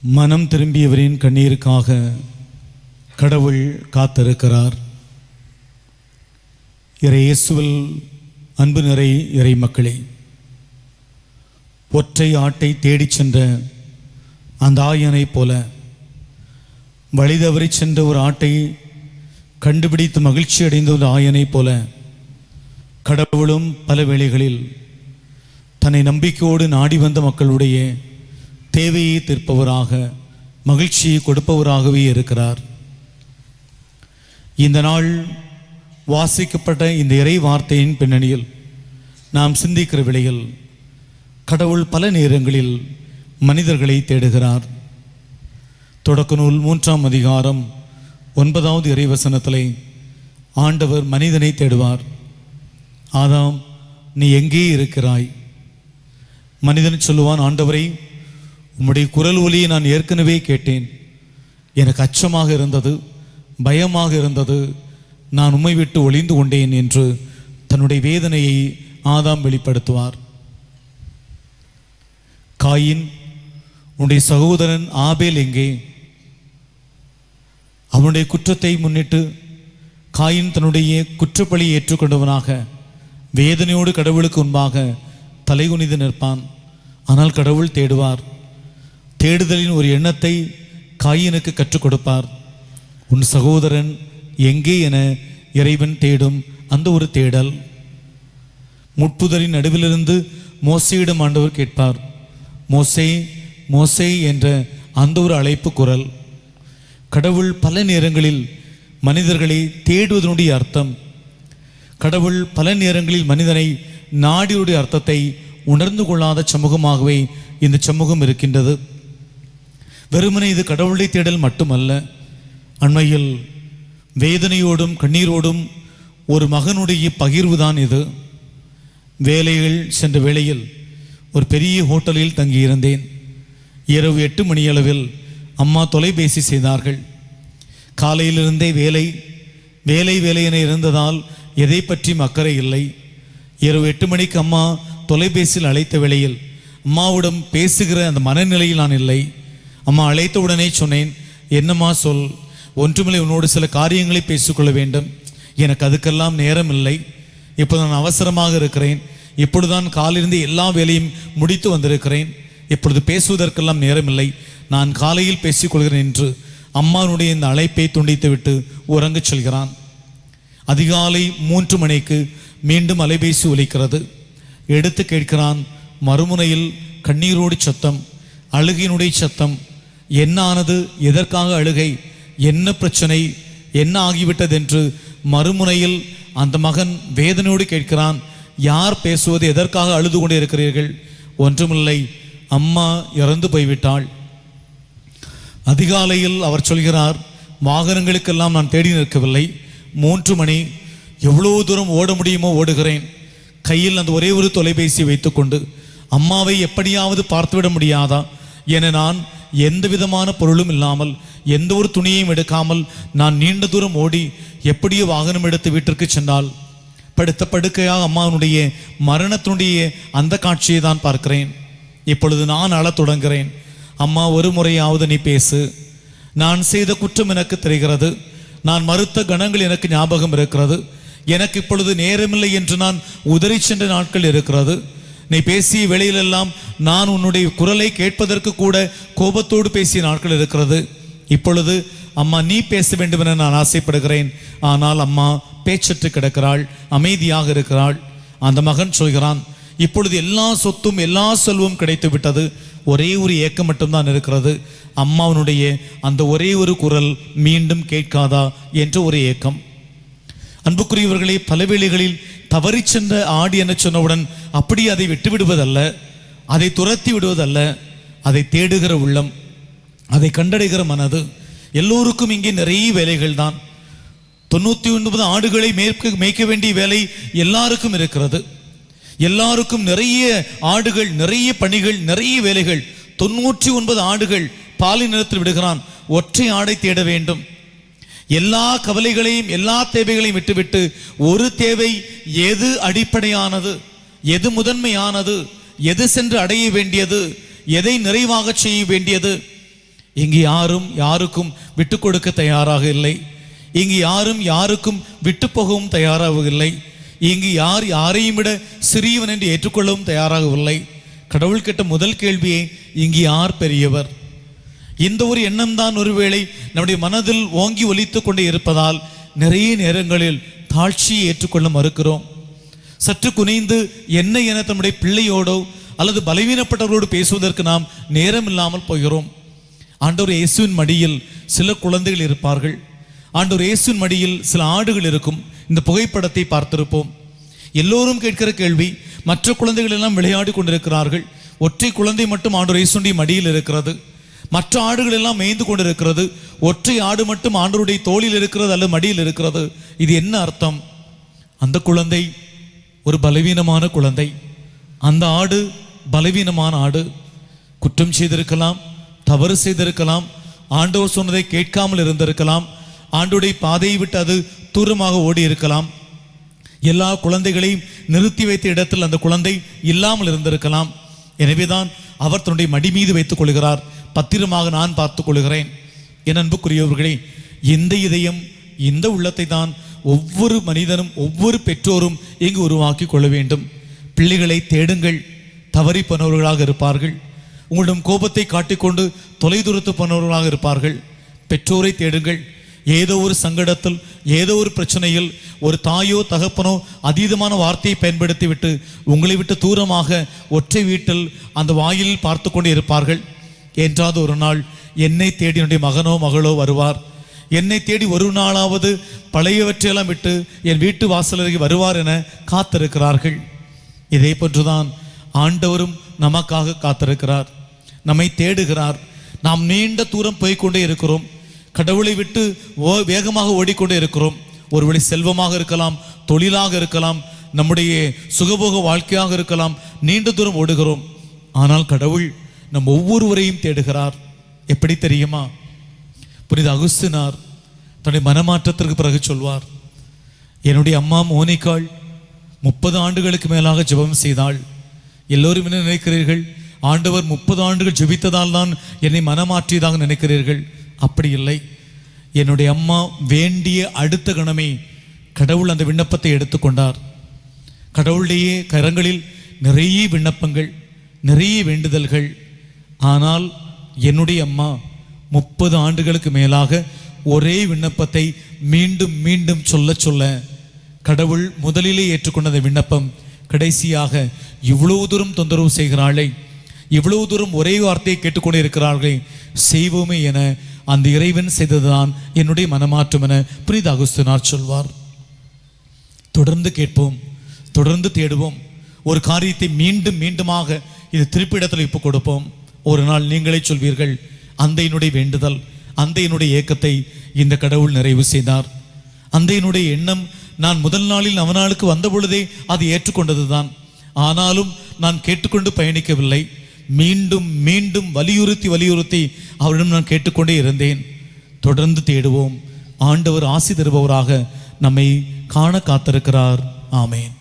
மனம் திரும்பியவரின் கண்ணீருக்காக கடவுள் காத்திருக்கிறார். இயேசுவில் அன்பு நிறை இறை மக்களே, ஒற்றை ஆட்டை தேடிச் சென்ற அந்த ஆயனை போல வழிதவறி சென்ற ஒரு ஆட்டை கண்டுபிடித்து மகிழ்ச்சி அடைந்த ஒரு ஆயனை போல கடவுளும் பல வேளைகளில் தன்னை நம்பிக்கையோடு நாடி வந்த மக்களுடைய தேவையை தீர்ப்பவராக, மகிழ்ச்சியை கொடுப்பவராகவே இருக்கிறார். இந்த நாள் வாசிக்கப்பட்ட இந்த இறை வார்த்தையின் பின்னணியில் நாம் சிந்திக்கிற வேளையில் கடவுள் பல நேரங்களில் மனிதர்களை தேடுகிறார். தொடக்க நூல் 3ஆம் அதிகாரம் 9வது இறைவசனத்திலே ஆண்டவர் மனிதனை தேடுவார். ஆதாம், நீ எங்கே இருக்கிறாய்? மனிதன் சொல்லுவான், ஆண்டவரை, உம்முடைய குரல் ஒலியை நான் ஏற்கனவே கேட்டேன். எனக்கு அச்சமாக இருந்தது, பயமாக இருந்தது, நான் உம்மை விட்டு ஒளிந்து கொண்டேன் என்று தன்னுடைய வேதனையை ஆதாம் வெளிப்படுத்துவார். காயின், உன்னுடைய சகோதரன் ஆபேல் எங்கே? அவனுடைய குற்றத்தை முன்னிட்டு காயின் தன்னுடைய குற்றப்பழியை ஏற்றுக்கொண்டவனாக வேதனையோடு கடவுளுக்கு முன்பாக தலைகுனிந்து நிற்பான். ஆனால் கடவுள் தேடுவார். தேடுதலின் ஒரு எண்ணத்தை காயினுக்கு கற்றுக் கொடுப்பார். உன் சகோதரன் எங்கே என இறைவன் தேடும் அந்த ஒரு தேடல். முட்புதரின் நடுவிலிருந்து மோசேயிடம் ஆண்டவர் கேட்பார். மோசே, மோசே என்ற அந்த ஒரு அழைப்பு குரல். கடவுள் பல நேரங்களில் மனிதர்களை தேடுவதனுடைய அர்த்தம், கடவுள் பல நேரங்களில் மனிதனை நாடியுடைய அர்த்தத்தை உணர்ந்து கொள்ளாத சமூகமாகவே இந்த சமூகம் இருக்கின்றது. வெறுமனே இது கடவுளை தேடல் மட்டுமல்ல, அண்மையில் வேதனையோடும் கண்ணீரோடும் ஒரு மகனுடைய பகிர்வுதான் இது. வேலைகள் சென்ற வேளையில் ஒரு பெரிய ஹோட்டலில் தங்கியிருந்தேன். இரவு 8 மணியளவில் அம்மா தொலைபேசி செய்தார்கள். காலையிலிருந்தே வேலை வேலை வேலை என இருந்ததால் எதை பற்றியும் அக்கறை இல்லை. இரவு 8 மணிக்கு அம்மா தொலைபேசியில் அழைத்த வேளையில் அம்மாவிடம் பேசுகிற அந்த மனநிலையில் நான் இல்லை. அம்மா அழைத்த உடனே சொன்னேன், என்னம்மா சொல், ஒன்றுமில்லை, உன்னோடு சில காரியங்களை பேசிக்கொள்ள வேண்டும். எனக்கு அதுக்கெல்லாம் நேரம் இல்லை. இப்போது நான் அவசரமாக இருக்கிறேன். இப்பொழுதுதான் காலையிலிருந்து எல்லா வேலையும் முடித்து வந்திருக்கிறேன். இப்பொழுது பேசுவதற்கெல்லாம் நேரமில்லை. நான் காலையில் பேசிக்கொள்கிறேன் என்று அம்மானுடைய இந்த அழைப்பை துண்டித்து விட்டு உறங்கச் செல்கிறான். அதிகாலை 3 மணிக்கு மீண்டும் அலைபேசி ஒலிக்கிறது. எடுத்து கேட்கிறான். மறுமுனையில் கண்ணீரோடு சத்தம், அழுகையினுடைய சத்தம். என்ன ஆனது? எதற்காக அழுகை? என்ன பிரச்சனை? என்ன ஆகிவிட்டது என்று மறுமுனையில் அந்த மகன் வேதனையோடு கேட்கிறான். யார் பேசுவது? எதற்காக அழுது கொண்டே இருக்கிறீர்கள்? ஒன்றுமில்லை, அம்மா இறந்து போய்விட்டாள். அதிகாலையில் அவர் சொல்கிறார், வாகனங்களுக்கெல்லாம் நான் தேடி நிற்கவில்லை. 3 மணி, எவ்வளோ தூரம் ஓட முடியுமோ ஓடுகிறேன். கையில் அந்த ஒரே ஒரு தொலைபேசி வைத்துக்கொண்டு அம்மாவை எப்படியாவது பார்த்துவிட முடியாதா என நான் எந்த விதமான பொருளும் இல்லாமல், எந்த ஒரு துணியையும் எடுக்காமல் நான் நீண்ட தூரம் ஓடி எப்படியோ வாகனம் எடுத்து வீட்டிற்கு சென்றால் படுத்த படுக்கையாக அம்மாவுடைய மரணத்தினுடைய அந்த காட்சியை தான் பார்க்கிறேன். இப்பொழுது நான் அழத் தொடங்குகிறேன். அம்மா, ஒரு முறையாவது நீ பேசு. நான் செய்த குற்றம் எனக்கு தெரிகிறது. நான் மறுத்த கணங்கள் எனக்கு ஞாபகம் இருக்கிறது. எனக்கு இப்பொழுது நேரமில்லை என்று நான் உதறி சென்ற நாட்கள் இருக்கிறது. நீ பேசிய வேளையிலெல்லாம் நான் உன்னுடைய குரலை கேட்பதற்கு கூட கோபத்தோடு பேசிய நாட்கள் இருக்கிறது. இப்பொழுது அம்மா நீ பேச வேண்டும் என நான் ஆசைப்படுகிறேன். ஆனால் அம்மா பேச்சற்று கிடக்கிறாள், அமைதியாக இருக்கிறாள். அந்த மகன் சொல்கிறான், இப்பொழுது எல்லா சொத்தும் எல்லா செல்வம் கிடைத்து விட்டது, ஒரே ஒரு ஏக்கம் மட்டும்தான் இருக்கிறது. அம்மாவனுடைய அந்த ஒரே ஒரு குரல் மீண்டும் கேட்காதா என்ற ஒரு ஏக்கம். அன்புக்குரியவர்களே, பல வேளைகளில் தவறி சென்ற ஆடு என சொன்னவுடன் அப்படி அதை விட்டு விடுவதல்ல, அதை துரத்தி விடுவதல்ல, அதை தேடுகிற உள்ளம், அதை கண்டடைகிற மனது. எல்லோருக்கும் இங்கே நிறைய வேலைகள் தான். 99 ஆடுகளை மேய்க்க வேண்டிய வேலை எல்லாருக்கும் இருக்கிறது. எல்லாருக்கும் நிறைய ஆடுகள், நிறைய பணிகள், நிறைய வேலைகள். 99 ஆடுகள் பாலை நிலத்தில் விடுகிறான். ஒற்றை ஆடை தேட வேண்டும். எல்லா கவலைகளையும் எல்லா தேவைகளையும் விட்டுவிட்டு ஒரு தேவை, எது அடிப்படையானது, எது முதன்மையானது, எது சென்று அடைய வேண்டியது, எதை நிறைவாக செய்ய வேண்டியது, இங்கு யாரும் யாருக்கும் விட்டு கொடுக்க தயாராக இல்லை. இங்கு யாரும் யாருக்கும் விட்டு போகவும் தயாராகவில்லை. இங்கு யார் யாரையும் விட சிறியவன் என்று ஏற்றுக்கொள்ளவும் தயாராகவில்லை. கடவுள் கேட்ட முதல் கேள்வியே, இங்கு யார் பெரியவர்? இந்த ஒரு எண்ணம் தான் ஒருவேளை நம்முடைய மனதில் ஓங்கி ஒலித்து கொண்டே இருப்பதால் நிறைய நேரங்களில் தாழ்ச்சியை ஏற்றுக்கொள்ள மறுக்கிறோம். சற்று குனிந்து என்ன என தம்முடைய பிள்ளையோடோ அல்லது பலவீனப்பட்டவர்களோடு பேசுவதற்கு நாம் நேரம் இல்லாமல் போகிறோம். ஆண்டவர் இயேசுவின் மடியில் சில குழந்தைகள் இருப்பார்கள். ஆண்டவர் இயேசுவின் மடியில் சில ஆடுகள் இருக்கும். இந்த புகைப்படத்தை பார்த்திருப்போம். எல்லோரும் கேட்கிற கேள்வி, மற்ற குழந்தைகள் எல்லாம் விளையாடி கொண்டிருக்கிறார்கள், ஒற்றை குழந்தை மட்டும் ஆண்டவர் இயேசுவின் மடியில் இருக்கிறது. மற்ற ஆடுகள் எல்லாம் மேய்ந்து கொண்டிருக்கிறது, ஒற்றை ஆடு மட்டும் ஆண்டவருடைய தோளில் இருக்கிறது அல்லது மடியில் இருக்கிறது. இது என்ன அர்த்தம்? அந்த குழந்தை ஒரு பலவீனமான குழந்தை. அந்த ஆடு பலவீனமான ஆடு. குற்றம் செய்திருக்கலாம், தவறு செய்திருக்கலாம், ஆண்டவர் சொன்னதை கேட்காமல் இருந்திருக்கலாம், ஆண்டவருடைய பாதையை விட்டு அது தூரமாக ஓடி இருக்கலாம். எல்லா குழந்தைகளையும் நிறுத்தி வைத்த இடத்தில் அந்த குழந்தை இல்லாமல் இருந்திருக்கலாம். எனவேதான் அவர் தன்னுடைய மடி மீது வைத்துக் கொள்கிறார். பத்திரமாக நான் பார்த்துக் கொள்கிறேன். என் அன்புக்குரியவர்களே, இந்த இதயம், இந்த உள்ளத்தை தான் ஒவ்வொரு மனிதனும் ஒவ்வொரு பெற்றோரும் இங்கு உருவாக்கி கொள்ள வேண்டும். பிள்ளைகளை தேடுங்கள். தவறி போனவர்களாக இருப்பார்கள். உங்களிடம் கோபத்தை காட்டிக்கொண்டு தொலைதூரத்து போனவர்களாக இருப்பார்கள். பெற்றோரை தேடுங்கள். ஏதோ ஒரு சங்கடத்தில், ஏதோ ஒரு பிரச்சனையில் ஒரு தாயோ தகப்பனோ அதீதமான வார்த்தையை பயன்படுத்தி விட்டு உங்களை விட்டு தூரமாக ஒற்றை வீட்டில் அந்த வாயிலில் பார்த்து கொண்டு இருப்பார்கள். என்றாவது ஒரு நாள் என்னை தேடி என்னுடைய மகனோ மகளோ வருவார். என்னை தேடி ஒரு நாளாவது பழையவற்றையெல்லாம் விட்டு என் வீட்டு வாசலருகே வருவார் என காத்திருக்கிறார்கள். இதே போன்றுதான் ஆண்டவரும் நமக்காக காத்திருக்கிறார், நம்மை தேடுகிறார். நாம் நீண்ட தூரம் போய்கொண்டே இருக்கிறோம். கடவுளை விட்டு வேகமாக ஓடிக்கொண்டே இருக்கிறோம். ஒருவேளை செல்வமாக இருக்கலாம், தொழிலாக இருக்கலாம், நம்முடைய சுகபோக வாழ்க்கையாக இருக்கலாம். நீண்ட தூரம் ஓடுகிறோம். ஆனால் கடவுள் நம் ஒவ்வொருவரையும் தேடுகிறார். எப்படி தெரியுமா? புனித அகுஸ்தினார் தன்னுடைய மனமாற்றத்திற்கு பிறகு சொல்வார், என்னுடைய அம்மா மோனிகாள் 30 ஆண்டுகளுக்கு மேலாக ஜெபம் செய்தாள். எல்லோரும் என்ன நினைக்கிறீர்கள்? ஆண்டவர் 30 ஆண்டுகள் ஜெபித்ததால் தான் என்னை மனமாற்றியதாக நினைக்கிறீர்கள். அப்படி இல்லை. என்னுடைய அம்மா வேண்டிய அடுத்த கணமே கடவுள் அந்த விண்ணப்பத்தை எடுத்துக்கொண்டார். கடவுளுடைய கரங்களில் நிறைய விண்ணப்பங்கள், நிறைய வேண்டுதல்கள். ஆனால் என்னுடைய அம்மா 30 ஆண்டுகளுக்கு மேலாக ஒரே விண்ணப்பத்தை மீண்டும் மீண்டும் சொல்ல சொல்ல கடவுள் முதலிலே ஏற்றுக்கொண்ட அந்த விண்ணப்பம் கடைசியாக இவ்வளவு தூரம் தொந்தரவு செய்கிறாளே, இவ்வளவு தூரம் ஒரே வார்த்தையை கேட்டுக்கொண்டே இருக்கிறார்களே, செய்வோமே என அந்த இறைவன் செய்ததுதான் என்னுடைய மனமாற்றம் என புனித அகுஸ்தினார் சொல்வார். தொடர்ந்து கேட்போம், தொடர்ந்து தேடுவோம். ஒரு காரியத்தை மீண்டும் மீண்டுமாக இது திருப்பிடத்தில் இப்போ கொடுப்போம். ஒரு நாள் நீங்களே சொல்வீர்கள், அந்த என்னுடைய வேண்டுதல், அந்த என்னுடைய ஏக்கத்தை இந்த கடவுள் நிறைவு செய்தார். அந்த என்னுடைய எண்ணம் நான் முதல் நாளில் அவனாளுக்கு வந்த பொழுதே அது ஏற்றுக்கொண்டதுதான். ஆனாலும் நான் கேட்டுக்கொண்டு பயணிக்கவில்லை. மீண்டும் மீண்டும் வலியுறுத்தி அவரிடம் நான் கேட்டுக்கொண்டே இருந்தேன். தொடர்ந்து தேடுவோம். ஆண்டவர் ஆசி தருபவராக நம்மை காண காத்திருக்கிறார். ஆமேன்.